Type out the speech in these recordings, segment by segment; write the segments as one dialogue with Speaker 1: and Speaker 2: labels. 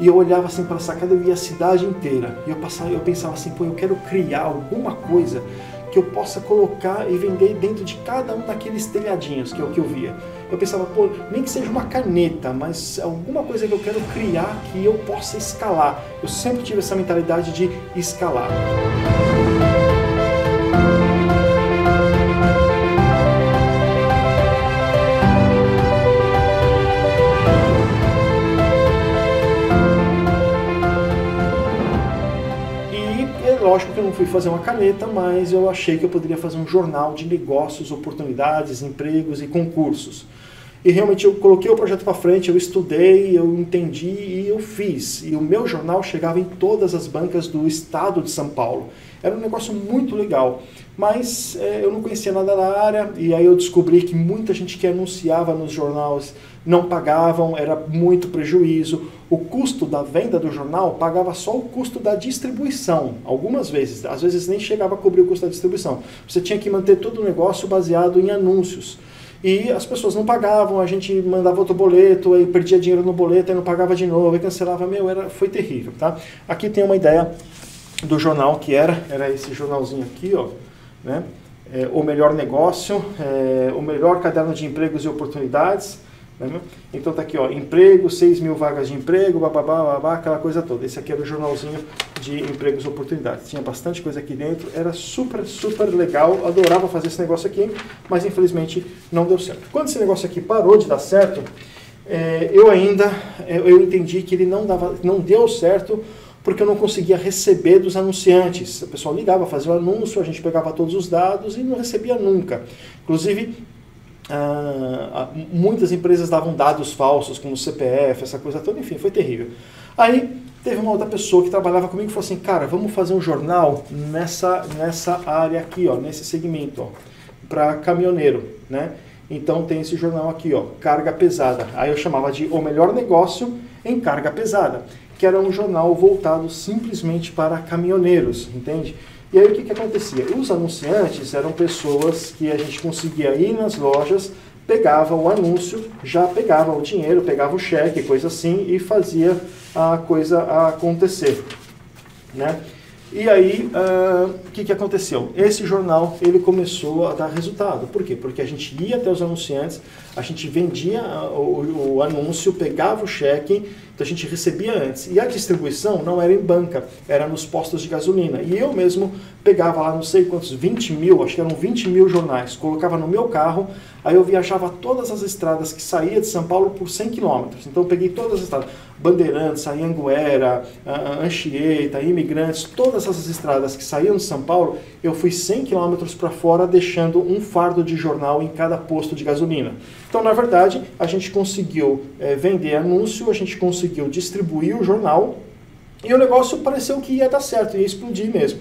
Speaker 1: e eu olhava assim para a sacada, eu via a cidade inteira, e eu pensava assim, pô, eu quero criar alguma coisa que eu possa colocar e vender dentro de cada um daqueles telhadinhos, que é o que eu via. Eu pensava, pô, nem que seja uma caneta, mas alguma coisa que eu quero criar que eu possa escalar. Eu sempre tive essa mentalidade de escalar. Lógico que eu não fui fazer uma caneta, mas eu achei que eu poderia fazer um jornal de negócios, oportunidades, empregos e concursos. E realmente eu coloquei o projeto para frente, eu estudei, eu entendi e eu fiz. E o meu jornal chegava em todas as bancas do estado de São Paulo. Era um negócio muito legal, mas eu não conhecia nada da área, e aí eu descobri que muita gente que anunciava nos jornais não pagavam, era muito prejuízo. O custo da venda do jornal pagava só o custo da distribuição, algumas vezes, às vezes nem chegava a cobrir o custo da distribuição. Você tinha que manter todo o negócio baseado em anúncios. E as pessoas não pagavam, a gente mandava outro boleto, aí perdia dinheiro no boleto, aí não pagava de novo, aí cancelava, foi terrível, tá? Aqui tem uma ideia do jornal que era esse jornalzinho aqui, ó, né? O melhor negócio, o melhor caderno de empregos e oportunidades, né? Então tá aqui, ó, emprego, 6.000 vagas de emprego, bababá, babá, aquela coisa toda. Esse aqui era o jornalzinho de empregos e oportunidades. Tinha bastante coisa aqui dentro, era super, super legal, adorava fazer esse negócio aqui, mas infelizmente não deu certo. Quando esse negócio aqui parou de dar certo, eu entendi que ele não deu certo, porque eu não conseguia receber dos anunciantes. O pessoal ligava, fazia o anúncio, a gente pegava todos os dados e não recebia nunca. Inclusive, muitas empresas davam dados falsos, como CPF, essa coisa toda, enfim, foi terrível. Aí teve uma outra pessoa que trabalhava comigo e falou assim, cara, vamos fazer um jornal nessa área aqui, ó, nesse segmento, ó, para caminhoneiro, né? Então tem esse jornal aqui, ó, carga pesada. Aí eu chamava de O Melhor Negócio em Carga Pesada, que era um jornal voltado simplesmente para caminhoneiros, entende? E aí o que acontecia? Os anunciantes eram pessoas que a gente conseguia ir nas lojas, pegava o anúncio, já pegava o dinheiro, pegava o cheque, coisa assim, e fazia a coisa acontecer, né? E aí, o que aconteceu? Esse jornal, ele começou a dar resultado. Por quê? Porque a gente ia até os anunciantes, a gente vendia o anúncio, pegava o cheque, então a gente recebia antes. E a distribuição não era em banca, era nos postos de gasolina. E eu mesmo pegava lá, não sei quantos, 20.000, acho que eram 20.000 jornais, colocava no meu carro, aí eu viajava todas as estradas que saía de São Paulo por 100 quilômetros. Então eu peguei todas as estradas, Bandeirantes, Anhanguera, Anchieta, Imigrantes, todas essas estradas que saíam de São Paulo, eu fui 100 quilômetros para fora, deixando um fardo de jornal em cada posto de gasolina. Então, na verdade, a gente conseguiu vender anúncio, a gente conseguiu distribuir o jornal, e o negócio pareceu que ia dar certo, ia explodir mesmo.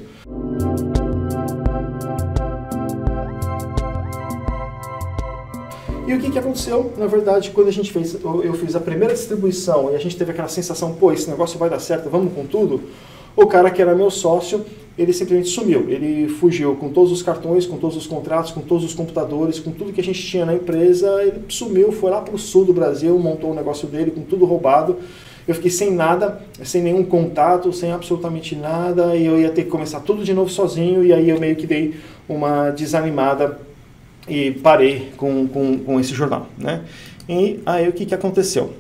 Speaker 1: E o que aconteceu? Na verdade, quando eu fiz a primeira distribuição e a gente teve aquela sensação, pô, esse negócio vai dar certo, vamos com tudo, o cara que era meu sócio, ele simplesmente sumiu. Ele fugiu com todos os cartões, com todos os contratos, com todos os computadores, com tudo que a gente tinha na empresa, ele sumiu, foi lá para o sul do Brasil, montou o negócio dele com tudo roubado. Eu fiquei sem nada, sem nenhum contato, sem absolutamente nada, e eu ia ter que começar tudo de novo sozinho, e aí eu meio que dei uma desanimada e parei com esse jornal, né? E aí o que aconteceu?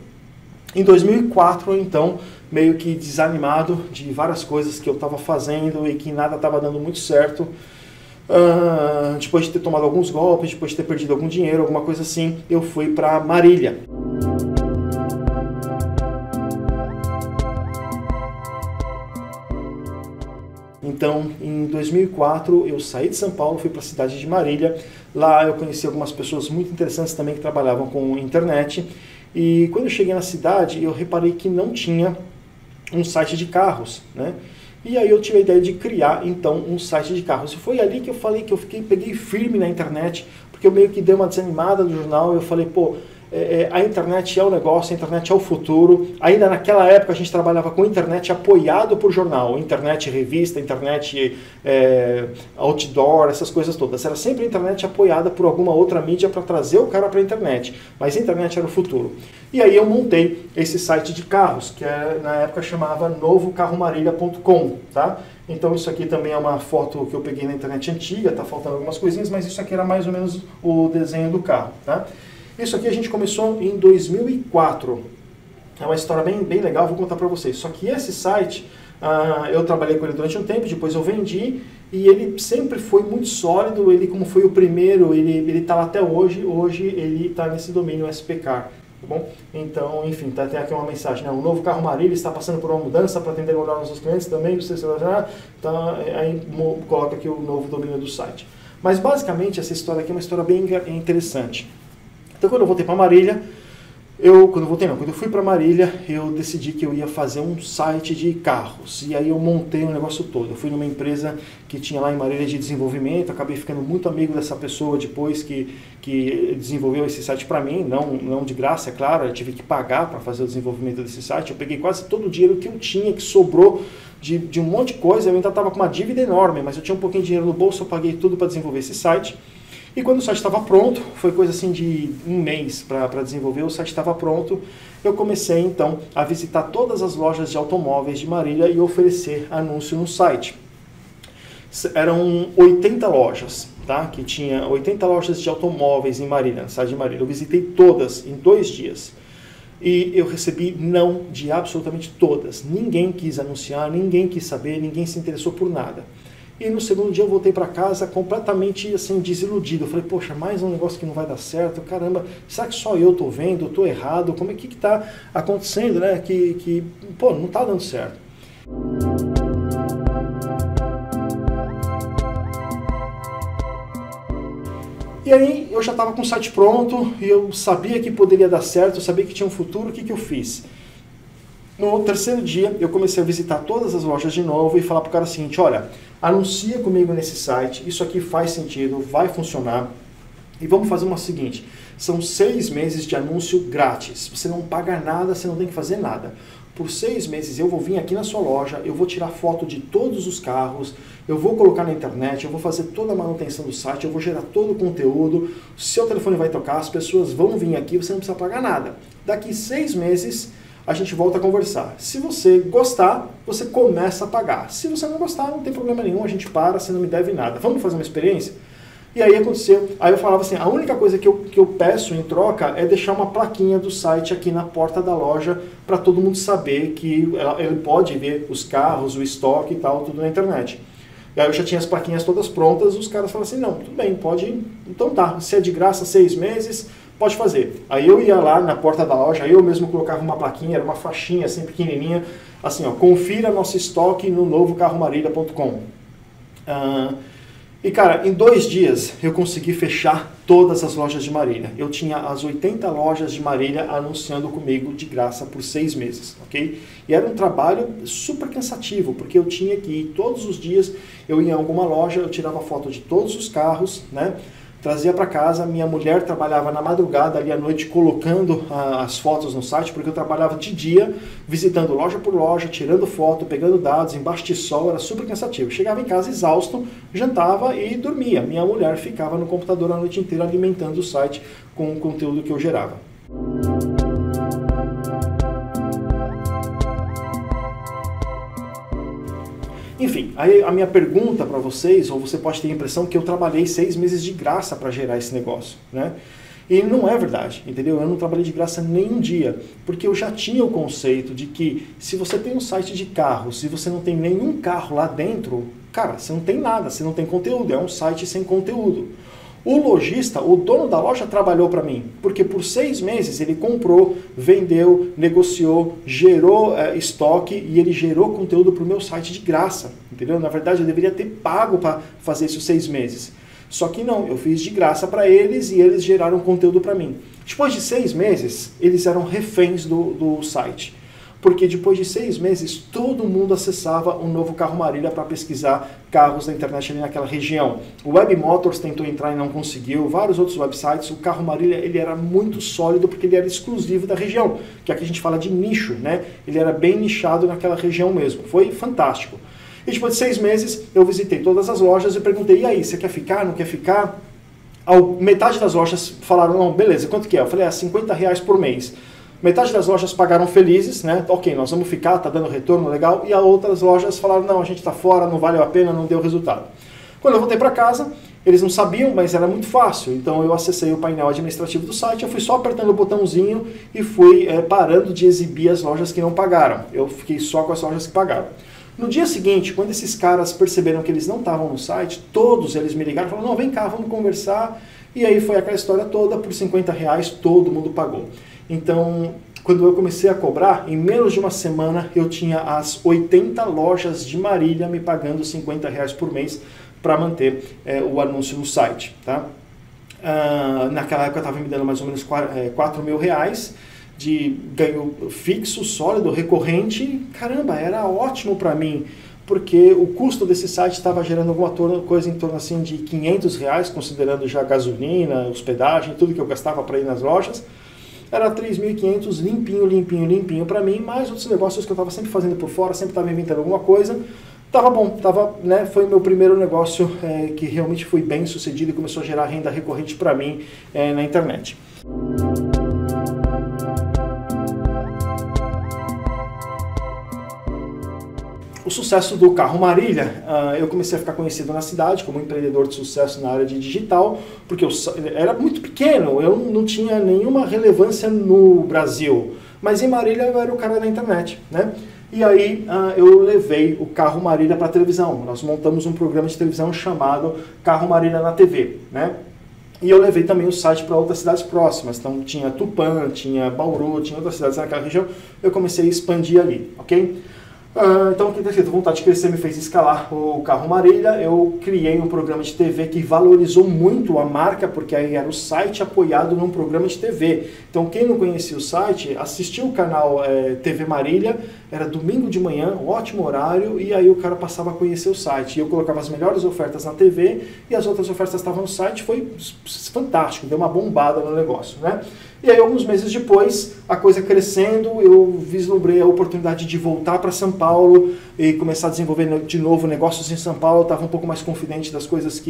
Speaker 1: Em 2004, então, meio que desanimado de várias coisas que eu estava fazendo e que nada estava dando muito certo, depois de ter tomado alguns golpes, depois de ter perdido algum dinheiro, alguma coisa assim, eu fui para Marília. Então, em 2004, eu saí de São Paulo, fui para a cidade de Marília. Lá eu conheci algumas pessoas muito interessantes também que trabalhavam com internet. E quando eu cheguei na cidade, eu reparei que não tinha um site de carros, né? E aí eu tive a ideia de criar, então, um site de carros. E foi ali que eu falei que peguei firme na internet, porque eu meio que dei uma desanimada do jornal. Eu falei, pô, a internet é o negócio, a internet é o futuro. Ainda naquela época a gente trabalhava com internet apoiado por jornal, internet revista, internet outdoor, essas coisas todas. Era sempre a internet apoiada por alguma outra mídia para trazer o cara para a internet, mas a internet era o futuro. E aí eu montei esse site de carros, que na época chamava novocarromarilha.com, tá? Então isso aqui também é uma foto que eu peguei na internet antiga, tá faltando algumas coisinhas, mas isso aqui era mais ou menos o desenho do carro, tá? Isso aqui a gente começou em 2004. É uma história bem legal, vou contar para vocês. Só que esse site, eu trabalhei com ele durante um tempo, depois eu vendi, e ele sempre foi muito sólido. Ele, como foi o primeiro, ele está lá até hoje. Hoje ele está nesse domínio SPCar. Tá bom? Então, enfim, tem aqui uma mensagem, né? O novo carro Marília está passando por uma mudança para atender melhor nossos clientes também, então, aí coloca aqui o novo domínio do site. Mas basicamente essa história aqui é uma história bem interessante. Então quando eu voltei para Marília, quando eu fui para Marília, eu decidi que eu ia fazer um site de carros. E aí eu montei o negócio todo. Eu fui numa empresa que tinha lá em Marília de desenvolvimento, acabei ficando muito amigo dessa pessoa depois que desenvolveu esse site para mim, não de graça, é claro, eu tive que pagar para fazer o desenvolvimento desse site. Eu peguei quase todo o dinheiro que eu tinha, que sobrou de um monte de coisa. Eu ainda estava com uma dívida enorme, mas eu tinha um pouquinho de dinheiro no bolso, eu paguei tudo para desenvolver esse site. E quando o site estava pronto, foi coisa assim de um mês para desenvolver, o site estava pronto, eu comecei então a visitar todas as lojas de automóveis de Marília e oferecer anúncio no site. Eram 80 lojas, tá? Que tinha 80 lojas de automóveis em Marília, no site de Marília. Eu visitei todas em 2 dias. E eu recebi não de absolutamente todas. Ninguém quis anunciar, ninguém quis saber, ninguém se interessou por nada. E no segundo dia eu voltei para casa completamente assim, desiludido. Eu falei, poxa, mais um negócio que não vai dar certo. Caramba, será que só eu estou vendo? Estou errado? Como é que está acontecendo, né? Pô, não está dando certo. E aí eu já estava com o site pronto e eu sabia que poderia dar certo, eu sabia que tinha um futuro. O que eu fiz? No terceiro dia, eu comecei a visitar todas as lojas de novo e falar para o cara o seguinte, olha, anuncia comigo nesse site, isso aqui faz sentido, vai funcionar, e vamos fazer o seguinte, são 6 meses de anúncio grátis, você não paga nada, você não tem que fazer nada. Por 6 meses eu vou vir aqui na sua loja, eu vou tirar foto de todos os carros, eu vou colocar na internet, eu vou fazer toda a manutenção do site, eu vou gerar todo o conteúdo, seu telefone vai tocar, as pessoas vão vir aqui, você não precisa pagar nada. Daqui 6 meses... a gente volta a conversar. Se você gostar, você começa a pagar. Se você não gostar, não tem problema nenhum, a gente para, você não me deve nada. Vamos fazer uma experiência? E aí aconteceu, aí eu falava assim, a única coisa que eu peço em troca é deixar uma plaquinha do site aqui na porta da loja para todo mundo saber que ele pode ver os carros, o estoque e tal, tudo na internet. E aí eu já tinha as plaquinhas todas prontas, os caras falaram assim, não, tudo bem, pode, então tá, se é de graça 6 meses, pode fazer. Aí eu ia lá na porta da loja, eu mesmo colocava uma plaquinha, era uma faixinha assim pequenininha, assim ó, confira nosso estoque no novocarromarilha.com. E cara, em 2 dias eu consegui fechar todas as lojas de Marília. Eu tinha as 80 lojas de Marília anunciando comigo de graça por 6 meses, ok? E era um trabalho super cansativo, porque eu tinha que ir todos os dias, eu ia em alguma loja, eu tirava foto de todos os carros, né? Trazia para casa, minha mulher trabalhava na madrugada, ali à noite, colocando as fotos no site, porque eu trabalhava de dia, visitando loja por loja, tirando foto, pegando dados, embaixo de sol, era super cansativo. Chegava em casa exausto, jantava e dormia. Minha mulher ficava no computador a noite inteira alimentando o site com o conteúdo que eu gerava. Enfim, aí a minha pergunta para vocês, ou você pode ter a impressão que eu trabalhei 6 meses de graça para gerar esse negócio, né? E não é verdade, entendeu? Eu não trabalhei de graça nem um dia, porque eu já tinha o conceito de que se você tem um site de carros, se você não tem nenhum carro lá dentro, cara, você não tem nada, você não tem conteúdo, é um site sem conteúdo. O lojista, o dono da loja, trabalhou para mim, porque por 6 meses ele comprou, vendeu, negociou, gerou estoque e ele gerou conteúdo para o meu site de graça, entendeu? Na verdade eu deveria ter pago para fazer isso 6 meses. Só que não, eu fiz de graça para eles e eles geraram conteúdo para mim. Depois de 6 meses, eles eram reféns do site. porque depois de 6 meses todo mundo acessava o novo Carro Marília para pesquisar carros da internet ali naquela região. O Web Motors tentou entrar e não conseguiu, vários outros websites. O Carro Marília ele era muito sólido porque ele era exclusivo da região, que aqui a gente fala de nicho, né? Ele era bem nichado naquela região mesmo. Foi fantástico. E depois de 6 meses eu visitei todas as lojas e perguntei, e aí, você quer ficar, não quer ficar? Metade das lojas falaram, não, beleza, quanto que é? Eu falei, R$50 por mês. Metade das lojas pagaram felizes, né? Ok, nós vamos ficar, tá dando retorno legal. E as outras lojas falaram, não, a gente tá fora, não valeu a pena, não deu resultado. Quando eu voltei para casa, eles não sabiam, mas era muito fácil. Então eu acessei o painel administrativo do site, eu fui só apertando o botãozinho e fui parando de exibir as lojas que não pagaram. Eu fiquei só com as lojas que pagaram. No dia seguinte, quando esses caras perceberam que eles não estavam no site, todos eles me ligaram e falaram, não, vem cá, vamos conversar. E aí foi aquela história toda, por R$50 todo mundo pagou. Então, quando eu comecei a cobrar, em menos de uma semana eu tinha as 80 lojas de Marília me pagando R$50 por mês para manter o anúncio no site. Tá? Naquela época eu estava me dando mais ou menos R$4.000 de ganho fixo, sólido, recorrente. Caramba, era ótimo para mim, porque o custo desse site estava gerando alguma coisa em torno assim, de R$500, considerando já gasolina, hospedagem, tudo que eu gastava para ir nas lojas. Era 3.500 limpinho para mim, mais outros negócios que eu estava sempre fazendo por fora, sempre estava inventando alguma coisa. Tava bom, né, foi o meu primeiro negócio que realmente foi bem sucedido e começou a gerar renda recorrente para mim na internet. O sucesso do Carro Marília, eu comecei a ficar conhecido na cidade como empreendedor de sucesso na área de digital, porque eu era muito pequeno, eu não tinha nenhuma relevância no Brasil, mas em Marília eu era o cara da internet, né? E aí eu levei o Carro Marília para a televisão, nós montamos um programa de televisão chamado Carro Marília na TV, né? E eu levei também o site para outras cidades próximas, então tinha Tupã, tinha Bauru, tinha outras cidades naquela região, eu comecei a expandir ali, ok? Então, a vontade de crescer me fez escalar o Carro Marília. Eu criei um programa de TV que valorizou muito a marca, porque aí era o site apoiado num programa de TV. Então, quem não conhecia o site, assistia o canal TV Marília, era domingo de manhã, um ótimo horário, e aí o cara passava a conhecer o site. E eu colocava as melhores ofertas na TV e as outras ofertas estavam no site. Foi fantástico, deu uma bombada no negócio, né? E aí, alguns meses depois, a coisa crescendo, eu vislumbrei a oportunidade de voltar para São Paulo e começar a desenvolver de novo negócios em São Paulo. Eu estava um pouco mais confidente das coisas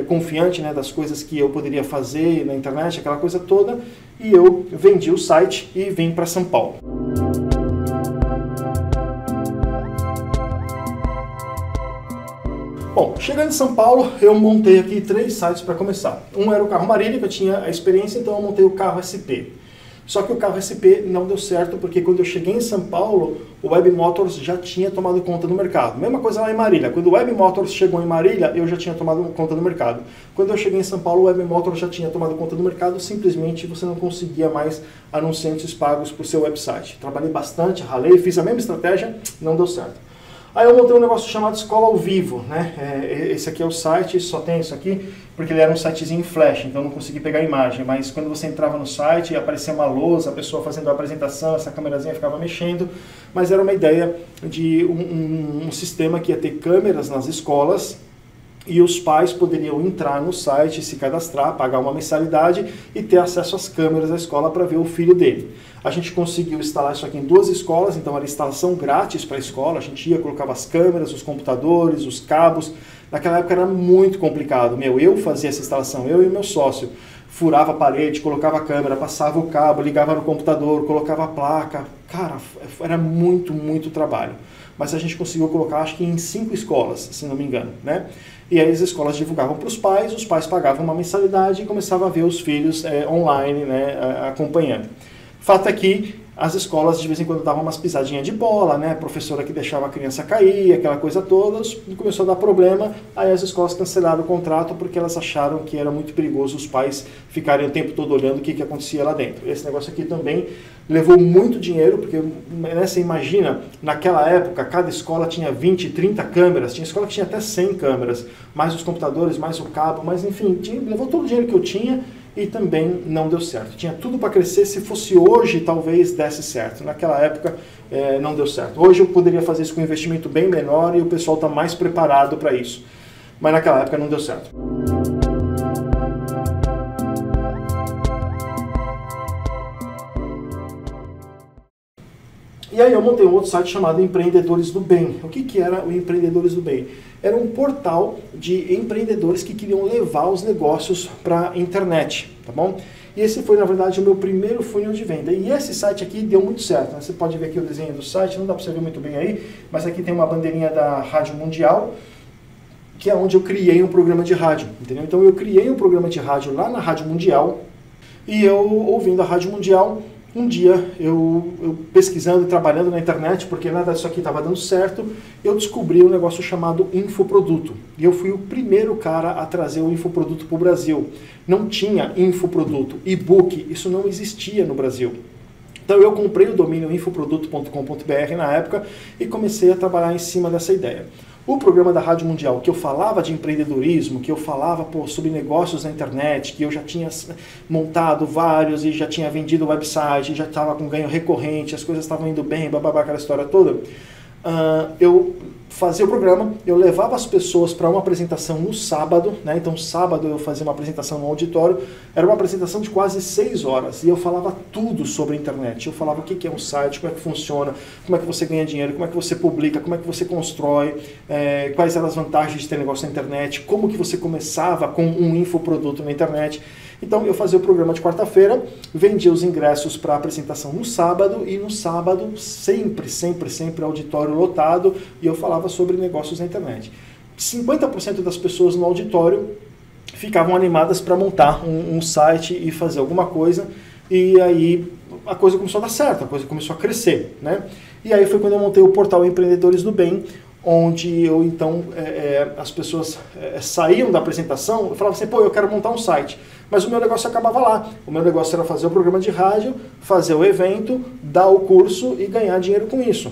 Speaker 1: confiante, né, das coisas que eu poderia fazer na internet, aquela coisa toda. E eu vendi o site e vim para São Paulo. Bom, chegando em São Paulo, eu montei aqui 3 sites para começar. Um era o Carro Marília, que eu tinha a experiência, então eu montei o Carro SP. Só que o Carro SP não deu certo, porque quando eu cheguei em São Paulo, o Web Motors já tinha tomado conta do mercado. Mesma coisa lá em Marília. Quando o Web Motors chegou em Marília, eu já tinha tomado conta do mercado. Quando eu cheguei em São Paulo, o Web Motors já tinha tomado conta do mercado, simplesmente você não conseguia mais anunciantes pagos para o seu website. Trabalhei bastante, ralei, fiz a mesma estratégia, não deu certo. Aí eu montei um negócio chamado Escola ao Vivo, né? Esse aqui é o site, só tem isso aqui, porque ele era um sitezinho em flash, então eu não consegui pegar a imagem, mas quando você entrava no site, aparecia uma lousa, a pessoa fazendo a apresentação, essa câmerazinha ficava mexendo, mas era uma ideia de um sistema que ia ter câmeras nas escolas, e os pais poderiam entrar no site, se cadastrar, pagar uma mensalidade e ter acesso às câmeras da escola para ver o filho dele. A gente conseguiu instalar isso aqui em 2 escolas, então era instalação grátis para a escola, a gente ia, colocava as câmeras, os computadores, os cabos. Naquela época era muito complicado, eu fazia essa instalação, eu e meu sócio. Furava a parede, colocava a câmera, passava o cabo, ligava no computador, colocava a placa. Cara, era muito trabalho. Mas a gente conseguiu colocar, acho que em 5 escolas, se não me engano, né? E aí as escolas divulgavam para os pais pagavam uma mensalidade e começavam a ver os filhos online, né, acompanhando. Fato é que as escolas de vez em quando davam umas pisadinhas de bola, né? A professora que deixava a criança cair, aquela coisa toda, começou a dar problema, aí as escolas cancelaram o contrato porque elas acharam que era muito perigoso os pais ficarem o tempo todo olhando o que acontecia lá dentro. Esse negócio aqui também levou muito dinheiro, porque você imagina, naquela época cada escola tinha 20, 30 câmeras, tinha escola que tinha até 100 câmeras, mais os computadores, mais o cabo, mas enfim, levou todo o dinheiro que eu tinha. e também não deu certo. Tinha tudo para crescer, se fosse hoje talvez desse certo. Naquela época não deu certo. Hoje eu poderia fazer isso com um investimento bem menor e o pessoal está mais preparado para isso. Mas naquela época não deu certo. E aí eu montei um outro site chamado Empreendedores do Bem. O que era o Empreendedores do Bem? Era um portal de empreendedores que queriam levar os negócios para a internet, tá bom? E esse foi, na verdade, o meu primeiro funil de venda. E esse site aqui deu muito certo, né? Você pode ver aqui o desenho do site, não dá para você ver muito bem aí, mas aqui tem uma bandeirinha da Rádio Mundial, que é onde eu criei um programa de rádio, entendeu? Então eu criei um programa de rádio lá na Rádio Mundial, e eu, ouvindo a Rádio Mundial, um dia, eu pesquisando e trabalhando na internet, porque nada disso aqui estava dando certo, eu descobri um negócio chamado infoproduto. E eu fui o primeiro cara a trazer o infoproduto para o Brasil. Não tinha infoproduto, e-book, isso não existia no Brasil. Então eu comprei o domínio infoproduto.com.br na época e comecei a trabalhar em cima dessa ideia. O programa da Rádio Mundial, que eu falava de empreendedorismo, que eu falava sobre negócios na internet, que eu já tinha montado vários e já tinha vendido o website, já estava com ganho recorrente, as coisas estavam indo bem, bababá, aquela história toda, eu fazia o programa, eu levava as pessoas para uma apresentação no sábado, né? Então sábado eu fazia uma apresentação no auditório, era uma apresentação de quase 6 horas, e eu falava tudo sobre a internet, eu falava o que é um site, como é que funciona, como é que você ganha dinheiro, como é que você publica, como é que você constrói, quais eram as vantagens de ter negócio na internet, como que você começava com um infoproduto na internet. Então eu fazia o programa de quarta-feira, vendia os ingressos para a apresentação no sábado, e no sábado sempre auditório lotado, e eu falava sobre negócios na internet. 50% das pessoas no auditório ficavam animadas para montar um site e fazer alguma coisa, e aí a coisa começou a dar certo, a coisa começou a crescer, né? E aí foi quando eu montei o portal Empreendedores do Bem, onde eu então, as pessoas saíam da apresentação, eu falava assim, pô, eu quero montar um site, mas o meu negócio acabava lá. O meu negócio era fazer o programa de rádio, fazer o evento, dar o curso e ganhar dinheiro com isso.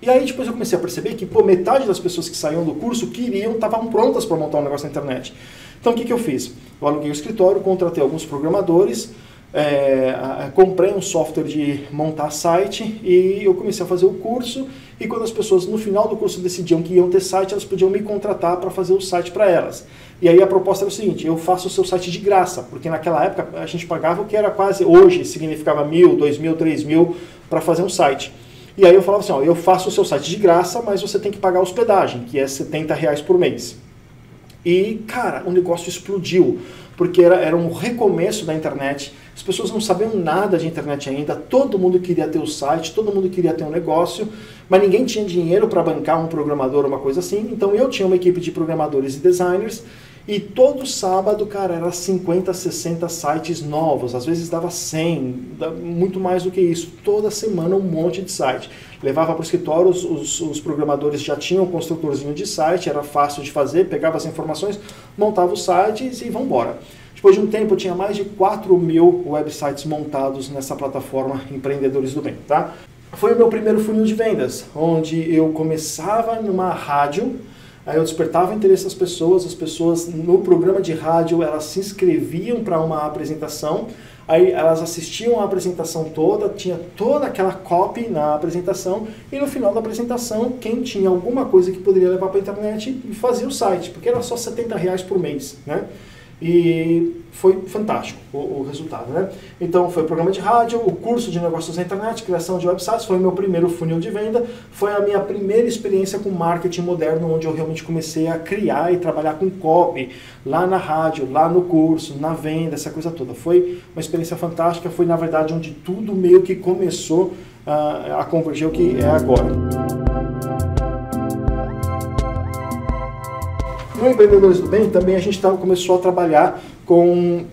Speaker 1: E aí depois eu comecei a perceber que, pô, metade das pessoas que saíam do curso estavam prontas para montar um negócio na internet. Então o que eu fiz? Eu aluguei o escritório, contratei alguns programadores, comprei um software de montar site e eu comecei a fazer o curso, e quando as pessoas no final do curso decidiam que iam ter site, elas podiam me contratar para fazer o site para elas. E aí a proposta era o seguinte, eu faço o seu site de graça, porque naquela época a gente pagava o que era quase, hoje significava 1.000, 2.000, 3.000 para fazer um site. E aí eu falava assim, ó, eu faço o seu site de graça, mas você tem que pagar a hospedagem, que é R$70 por mês. E, cara, o negócio explodiu, porque era um recomeço da internet, as pessoas não sabiam nada de internet ainda, todo mundo queria ter o site, todo mundo queria ter um negócio, mas ninguém tinha dinheiro para bancar um programador, uma coisa assim, então eu tinha uma equipe de programadores e designers, e todo sábado, cara, era 50, 60 sites novos, às vezes dava 100, muito mais do que isso, toda semana um monte de site. Levava para o escritório, os programadores já tinham um construtorzinho de site, era fácil de fazer, pegava as informações, montava os sites e vamos embora. Depois de um tempo eu tinha mais de 4.000 websites montados nessa plataforma Empreendedores do Bem, tá? Foi o meu primeiro funil de vendas, onde eu começava numa rádio, aí eu despertava o interesse das pessoas, as pessoas no programa de rádio, elas se inscreviam para uma apresentação, aí elas assistiam a apresentação toda, tinha toda aquela copy na apresentação, e no final da apresentação, quem tinha alguma coisa que poderia levar para a internet, fazia o site, porque era só R$70 por mês, né? E foi fantástico o resultado, né? Então foi o programa de rádio, o curso de negócios na internet, criação de websites, foi o meu primeiro funil de venda, foi a minha primeira experiência com marketing moderno, onde eu realmente comecei a criar e trabalhar com copy, lá na rádio, lá no curso, na venda, essa coisa toda. Foi uma experiência fantástica, foi na verdade onde tudo meio que começou a converger o que é agora. No Empreendedores do Bem também a gente começou a trabalhar com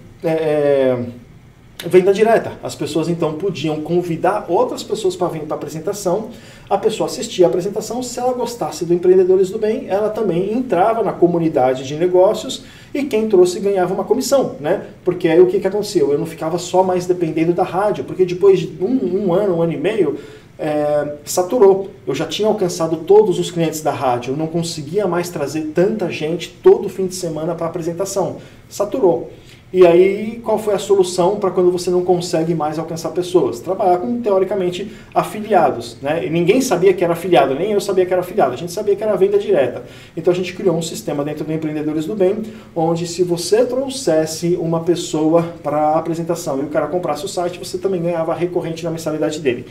Speaker 1: venda direta. As pessoas então podiam convidar outras pessoas para vir para a apresentação, a pessoa assistia a apresentação, se ela gostasse do Empreendedores do Bem, ela também entrava na comunidade de negócios e quem trouxe ganhava uma comissão, né? Porque aí o que aconteceu? Eu não ficava só mais dependendo da rádio, porque depois de um ano e meio, saturou. Eu já tinha alcançado todos os clientes da rádio, eu não conseguia mais trazer tanta gente todo fim de semana para apresentação. Saturou. E aí, qual foi a solução para quando você não consegue mais alcançar pessoas? Trabalhar com, teoricamente, afiliados, né? E ninguém sabia que era afiliado, nem eu sabia que era afiliado, a gente sabia que era venda direta. Então a gente criou um sistema dentro do Empreendedores do Bem, onde se você trouxesse uma pessoa para a apresentação e o cara comprasse o site, você também ganhava recorrente na mensalidade dele.